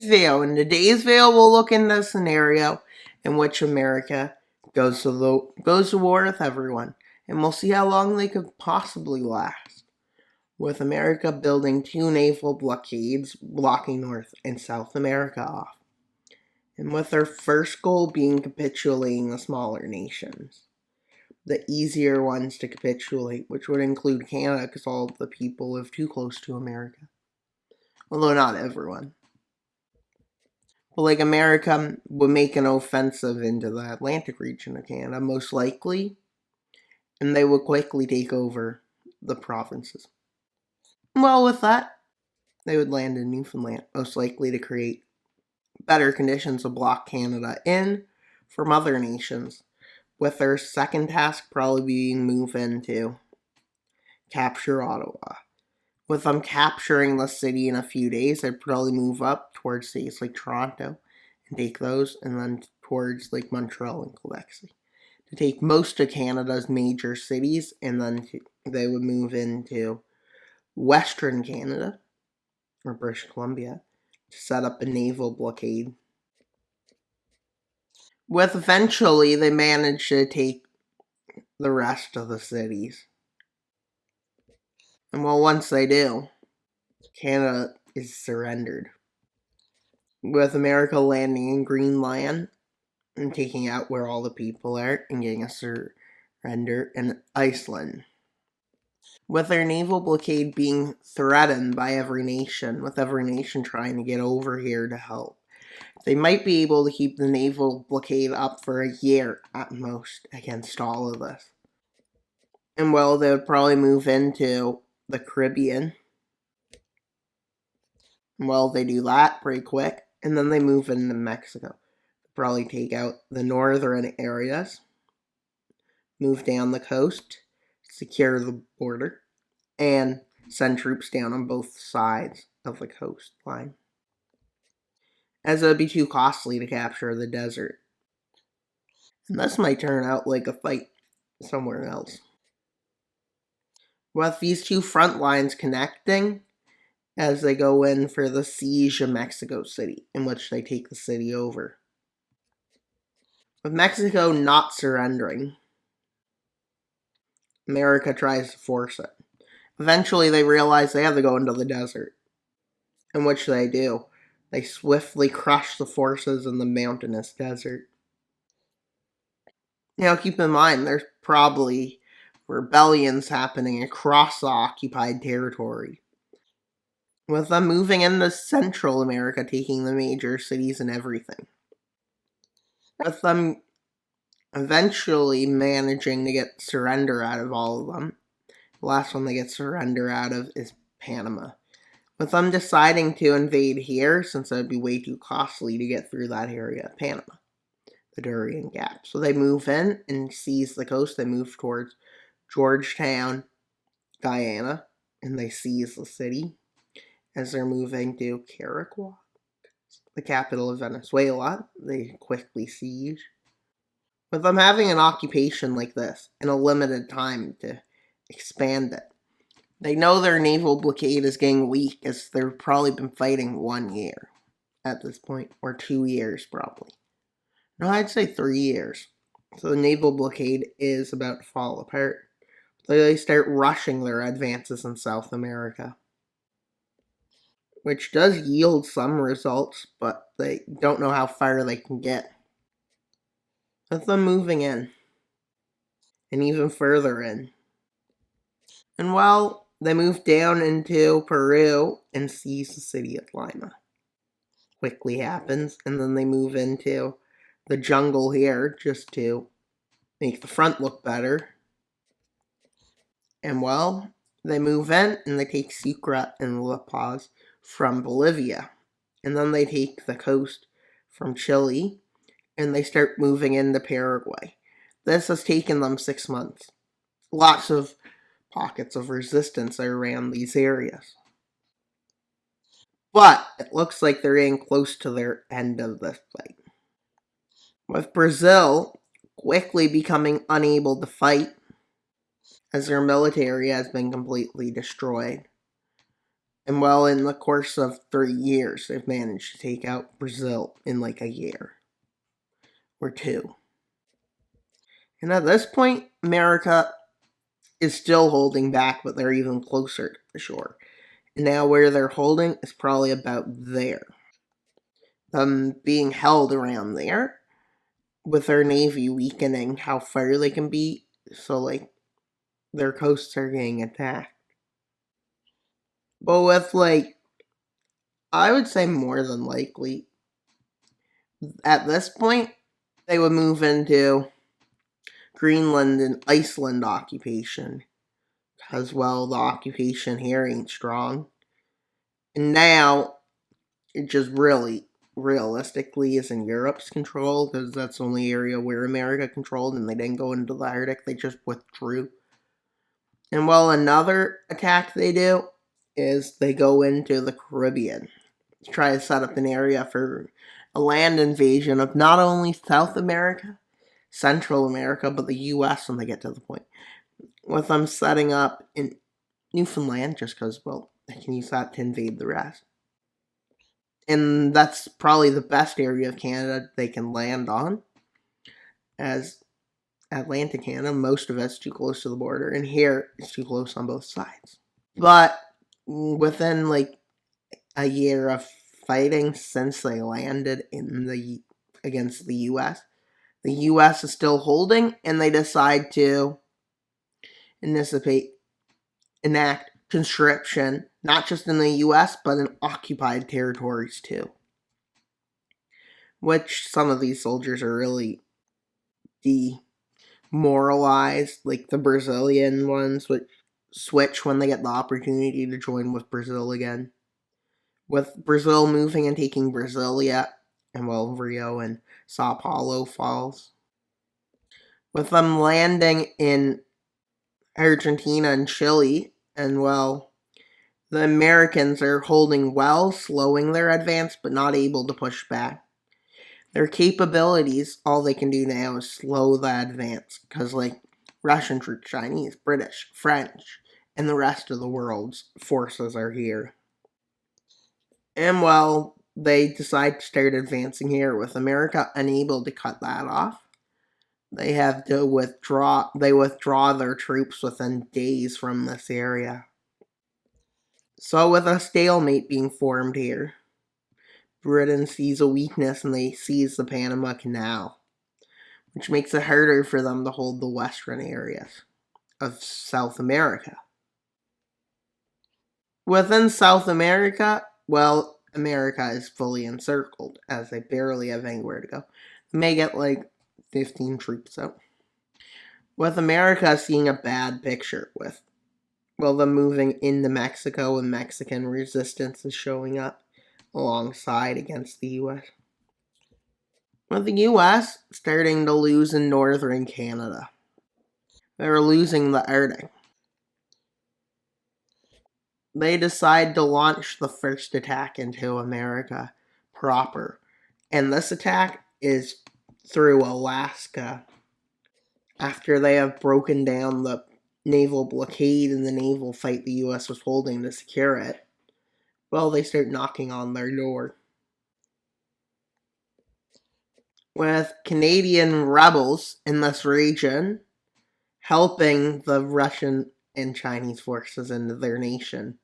Video. In today's video, we'll look into a scenario in which America goes to war with everyone, and we'll see how long they could possibly last. With America building 2 naval blockades blocking North and South America off, and with their first goal being capitulating the smaller nations, the easier ones to capitulate, which would include Canada because all the people live too close to America, although not everyone. But like America would make an offensive into the Atlantic region of Canada, most likely, and they would quickly take over the provinces. Well, with that, they would land in Newfoundland, most likely to create better conditions to block Canada in from other nations, with their second task probably being move into capture Ottawa. With them capturing the city in a few days, they'd probably move up towards cities like Toronto and take those, and then towards like Montreal and Quebec City to take most of Canada's major cities, and then they would move into Western Canada or British Columbia to set up a naval blockade. With eventually, they managed to take the rest of the cities. And well, once they do, Canada is surrendered. With America landing in Greenland and taking out where all the people are and getting a surrender in Iceland. With their naval blockade being threatened by every nation, with every nation trying to get over here to help, they might be able to keep the naval blockade up for a year at most against all of this. And well, they would probably move into the Caribbean. Well, they do that pretty quick, and then they move into Mexico. Probably take out the northern areas, move down the coast, secure the border, and send troops down on both sides of the coastline, as it would be too costly to capture the desert. And this might turn out like a fight somewhere else. With these two front lines connecting, as they go in for the siege of Mexico City, in which they take the city over. With Mexico not surrendering, America tries to force it. Eventually, they realize they have to go into the desert, in which they do. They swiftly crush the forces in the mountainous desert. Now, keep in mind, there's probably rebellions happening across the occupied territory, with them moving into Central America, taking the major cities and everything. With them eventually managing to get surrender out of all of them. The last one they get surrender out of is Panama. With them deciding to invade here, since it would be way too costly to get through that area of Panama, the Darien Gap. So they move in and seize the coast. They move towards Georgetown, Guyana, and they seize the city as they're moving to Caracas, the capital of Venezuela. They quickly siege. With them having an occupation like this and a limited time to expand it, they know their naval blockade is getting weak, as they've probably been fighting 1 year at this point, or 2 years probably. No, I'd say 3 years. So the naval blockade is about to fall apart. So they start rushing their advances in South America, which does yield some results, but they don't know how far they can get. With them moving in, and even further in. And well, they move down into Peru and seize the city of Lima. Quickly happens, and then they move into the jungle here just to make the front look better. And well, they move in and they take Sucre and La Paz from Bolivia. And then they take the coast from Chile and they start moving into Paraguay. This has taken them 6 months. Lots of pockets of resistance around these areas. But it looks like they're getting close to their end of this fight. With Brazil quickly becoming unable to fight, as their military has been completely destroyed. And well, in the course of 3 years, they've managed to take out Brazil in like a year or two. And at this point, America is still holding back, but they're even closer to the shore. And now where they're holding is probably about there. Being held around there, with their navy weakening how far they can be, so like their coasts are getting attacked. But with like, I would say more than likely, at this point, they would move into Greenland and Iceland occupation. Because, well, the occupation here ain't strong. And now, it just really, realistically, is in Europe's control, because that's the only area where America controlled, and they didn't go into the Arctic, they just withdrew. And, well, another attack they do is they go into the Caribbean to try to set up an area for a land invasion of not only South America, Central America, but the U.S. when they get to the point. With them setting up in Newfoundland, just because, well, they can use that to invade the rest. And that's probably the best area of Canada they can land on, as Atlantic Canada, most of it's too close to the border, and here it's too close on both sides. But within like a year of fighting since they landed against the U.S., the U.S. is still holding, and they decide to enact conscription, not just in the U.S., but in occupied territories too. Which some of these soldiers are really demoralized, like the Brazilian ones, which switch when they get the opportunity to join with Brazil again. With Brazil moving and taking Brasilia, and well, Rio and Sao Paulo falls. With them landing in Argentina and Chile, and well, the Americans are holding well, slowing their advance, but not able to push back. Their capabilities, all they can do now is slow the advance, because like Russian troops, Chinese, British, French, and the rest of the world's forces are here. And well, they decide to start advancing here, with America unable to cut that off. They have to withdraw. They withdraw their troops within days from this area. So with a stalemate being formed here, Britain sees a weakness and they seize the Panama Canal, which makes it harder for them to hold the western areas of South America. Within South America, well, America is fully encircled, as they barely have anywhere to go. They may get like 15 troops out. With America seeing a bad picture, with, well, them moving into Mexico and Mexican resistance is showing up alongside against the U.S. With the U.S. starting to lose in northern Canada. They're losing the Arctic. They decide to launch the first attack into America proper. And this attack is through Alaska. After they have broken down the naval blockade and the naval fight the U.S. was holding to secure it, well, they start knocking on their door. With Canadian rebels in this region helping the Russian and Chinese forces into their nation.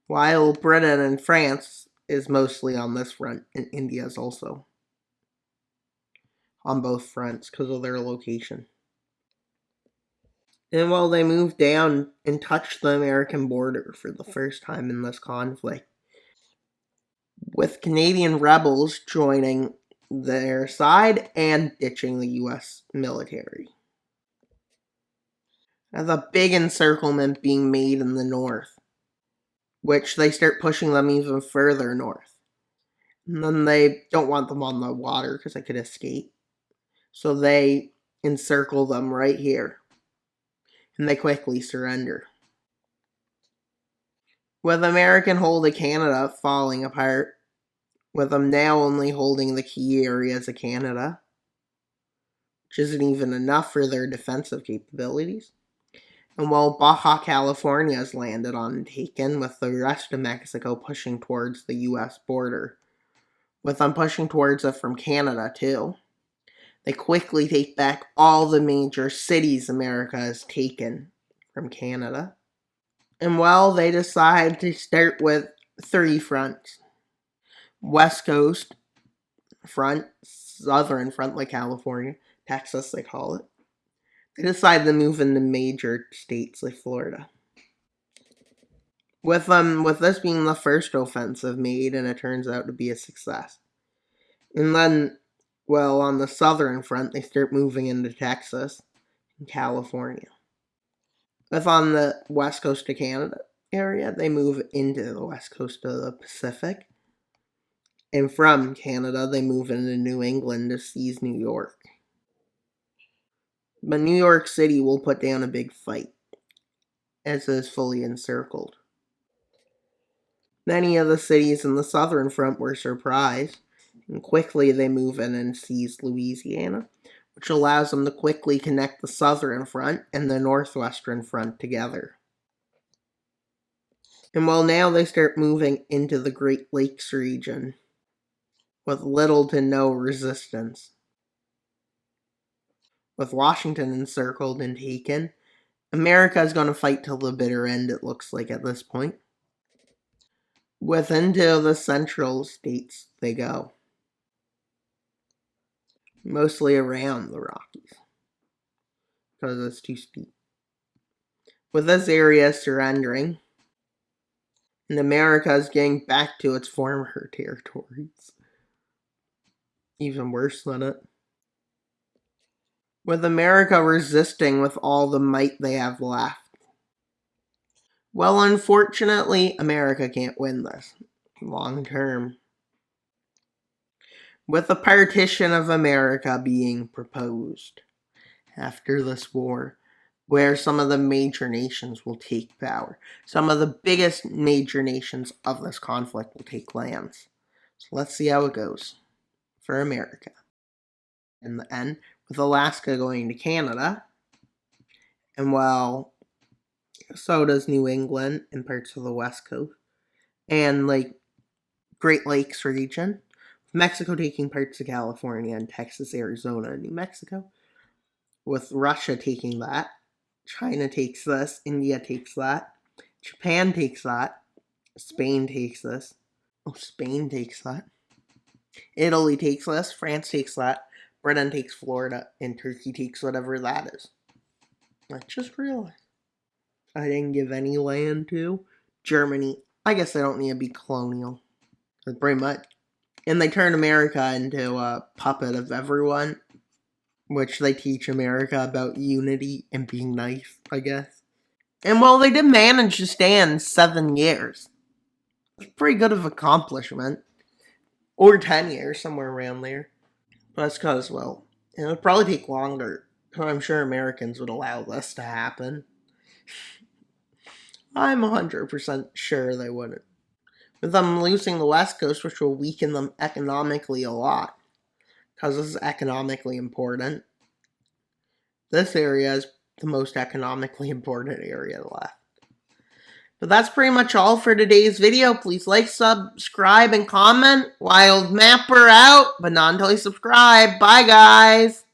While Britain and France is mostly on this front, and India is also on both fronts because of their location. And while they move down and touch the American border for the first time in this conflict, with Canadian rebels joining their side and ditching the U.S. military. There's a big encirclement being made in the north, which they start pushing them even further north. And then they don't want them on the water because they could escape. So they encircle them right here. And they quickly surrender. With American hold of Canada falling apart, with them now only holding the key areas of Canada, which isn't even enough for their defensive capabilities, And while Baja California is landed on and taken, with the rest of Mexico pushing towards the US border, with them pushing towards it from Canada too. They quickly take back all the major cities America has taken from Canada. And well, they decide to start with 3 fronts. West Coast front, Southern front like California, Texas they call it. They decide to move into major states like Florida. With this being the first offensive made, and it turns out to be a success. And then, well, on the southern front, they start moving into Texas and California. If on the west coast of Canada area, they move into the west coast of the Pacific. And from Canada, they move into New England to seize New York. But New York City will put down a big fight, as it is fully encircled. Many of the cities in the southern front were surprised, and quickly they move in and seize Louisiana, which allows them to quickly connect the southern front and the northwestern front together. And well, now they start moving into the Great Lakes region with little to no resistance. With Washington encircled and taken, America is going to fight till the bitter end, it looks like at this point. Into the central states they go. Mostly around the Rockies, because it's too steep. With this area surrendering, and America is getting back to its former territories. Even worse than it. With America resisting with all the might they have left. Well, unfortunately, America can't win this long term. With the partition of America being proposed after this war, where some of the major nations will take power. Some of the biggest major nations of this conflict will take lands. So let's see how it goes for America. In the end, with Alaska going to Canada, and well, so does New England and parts of the West Coast, and Great Lakes region, Mexico taking parts of California and Texas, Arizona, and New Mexico, with Russia taking that, China takes this, India takes that, Japan takes that, Spain takes this, Spain takes that, Italy takes this, France takes that, Britain takes Florida, and Turkey takes whatever that is. I just realized I didn't give any land to Germany. I guess they don't need to be colonial. That's pretty much. And they turn America into a puppet of everyone, which they teach America about unity and being nice, I guess. And well, they did manage to stand 7 years. It's pretty good of an accomplishment. Or 10 years, somewhere around there. But that's because, well, it would probably take longer. But I'm sure Americans would allow this to happen. I'm 100% sure they wouldn't. With them losing the West Coast, which will weaken them economically a lot. Because this is economically important. This area is the most economically important area left. But that's pretty much all for today's video. Please like, subscribe, and comment. Wild Mapper out, but not until you subscribe. Bye, guys.